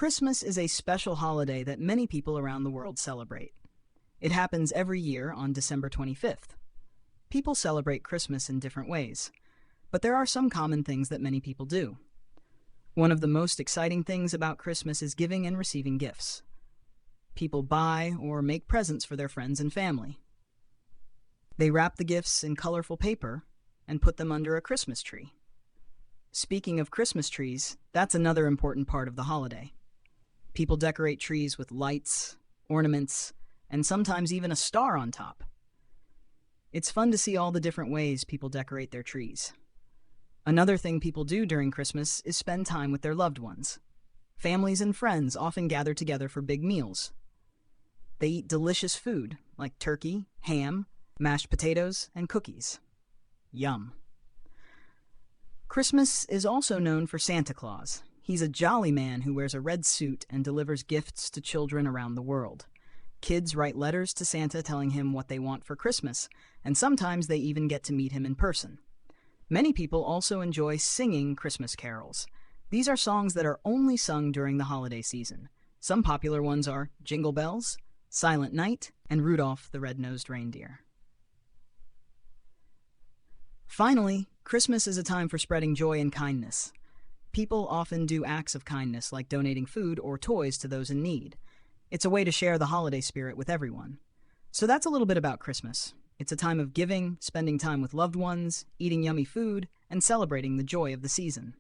Christmas is a special holiday that many people around the world celebrate. It happens every year on December 25th. People celebrate Christmas in different ways, but there are some common things that many people do. One of the most exciting things about Christmas is giving and receiving gifts. People buy or make presents for their friends and family. They wrap the gifts in colorful paper and put them under a Christmas tree. Speaking of Christmas trees, that's another important part of the holiday. People decorate trees with lights, ornaments, and sometimes even a star on top. It's fun to see all the different ways people decorate their trees. Another thing people do during Christmas is spend time with their loved ones. Families and friends often gather together for big meals. They eat delicious food like turkey, ham, mashed potatoes, and cookies. Yum. Christmas is also known for Santa Claus. He's a jolly man who wears a red suit and delivers gifts to children around the world. Kids write letters to Santa telling him what they want for Christmas, and sometimes they even get to meet him in person. Many people also enjoy singing Christmas carols. These are songs that are only sung during the holiday season. Some popular ones are Jingle Bells, Silent Night, and Rudolph the Red-Nosed Reindeer. Finally, Christmas is a time for spreading joy and kindness. People often do acts of kindness like donating food or toys to those in need. It's a way to share the holiday spirit with everyone. So that's a little bit about Christmas. It's a time of giving, spending time with loved ones, eating yummy food, and celebrating the joy of the season.